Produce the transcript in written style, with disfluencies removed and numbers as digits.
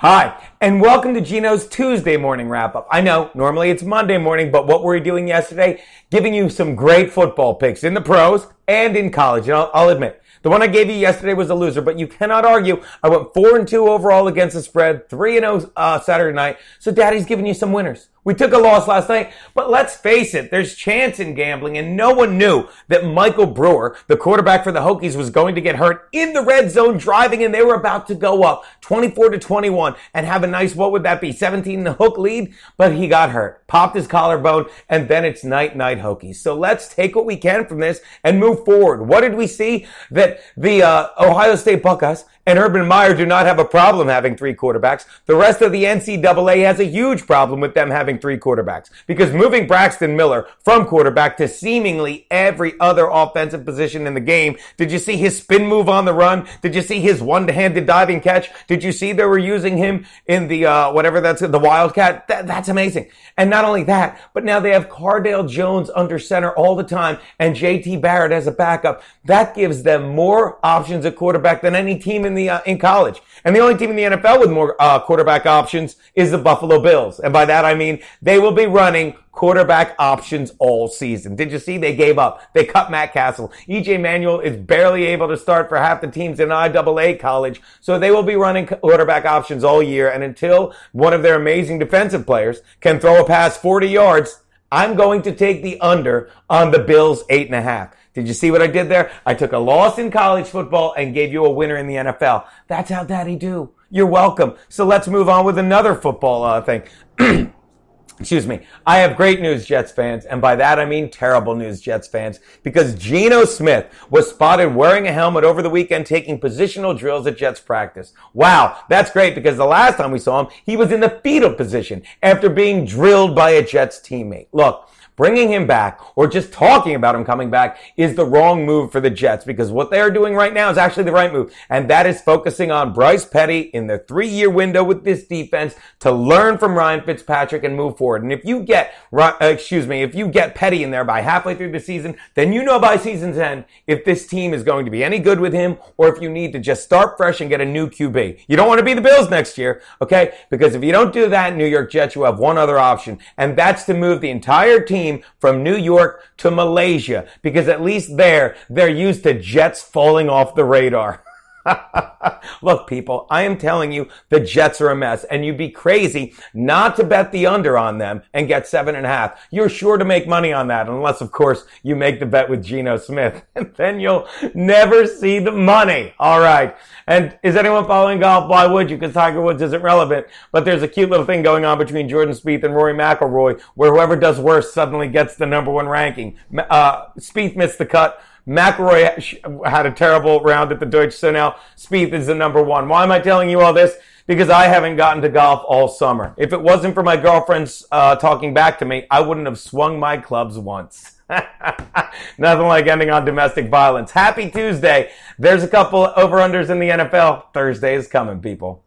Hi, and welcome to Geno's Tuesday morning wrap-up. I know, normally it's Monday morning, but what were we doing yesterday? Giving you some great football picks in the pros and in college. And I'll admit, the one I gave you yesterday was a loser, but you cannot argue. I went 4-2 overall against the spread, 3-0 Saturday night, so Daddy's giving you some winners. We took a loss last night, but let's face it, there's chance in gambling, and no one knew that Michael Brewer, the quarterback for the Hokies, was going to get hurt in the red zone driving, and they were about to go up 24-21 and have a nice, what would that be, 17-hook lead? But he got hurt, popped his collarbone, and then it's night-night Hokies. So let's take what we can from this and move forward. What did we see? That the Ohio State Buckeyes and Urban Meyer do not have a problem having three quarterbacks. The rest of the NCAA has a huge problem with them having three quarterbacks, because moving Braxton Miller from quarterback to seemingly every other offensive position in the game. Did you see his spin move on the run? Did you see his one-handed diving catch? Did you see they were using him in the the Wildcat? That's amazing. And not only that, but now they have Cardale Jones under center all the time and JT Barrett as a backup. That gives them more options at quarterback than any team in college. And the only team in the NFL with more quarterback options is the Buffalo Bills. And by that I mean they will be running quarterback options all season. Did you see they gave up? They cut Matt Castle. E.J. Manuel is barely able to start for half the teams in IAA college. So they will be running quarterback options all year. And until one of their amazing defensive players can throw a pass 40 yards, I'm going to take the under on the Bills 8.5. Did you see what I did there? I took a loss in college football and gave you a winner in the NFL. That's how Daddy do. You're welcome. So let's move on with another football thing. Excuse me. I have great news, Jets fans, and by that I mean terrible news, Jets fans, because Geno Smith was spotted wearing a helmet over the weekend taking positional drills at Jets practice. Wow, that's great, because the last time we saw him, he was in the fetal position after being drilled by a Jets teammate. Look, bringing him back, or just talking about him coming back, is the wrong move for the Jets, because what they are doing right now is actually the right move, and that is focusing on Bryce Petty in the 3-year window with this defense to learn from Ryan Fitzpatrick and move forward. And if you get, Petty in there by halfway through the season, then you know by season's end if this team is going to be any good with him, or if you need to just start fresh and get a new QB. You don't want to be the Bills next year, okay? Because if you don't do that, New York Jets, you have one other option, and that's to move the entire team from New York to Malaysia, because at least they're used to Jets falling off the radar. Look, people, I am telling you, the Jets are a mess, and you'd be crazy not to bet the under on them and get 7.5. You're sure to make money on that, unless, of course, you make the bet with Geno Smith, and then you'll never see the money. All right. And is anyone following golf? Why would you? Because Tiger Woods isn't relevant. But there's a cute little thing going on between Jordan Spieth and Rory McIlroy, where whoever does worse suddenly gets the number one ranking. Spieth missed the cut. McIlroy had a terrible round at the Deutsch, so now Spieth is the number one. Why am I telling you all this? Because I haven't gotten to golf all summer. If it wasn't for my girlfriends talking back to me, I wouldn't have swung my clubs once. Nothing like ending on domestic violence. Happy Tuesday. There's a couple over-unders in the NFL. Thursday is coming, people.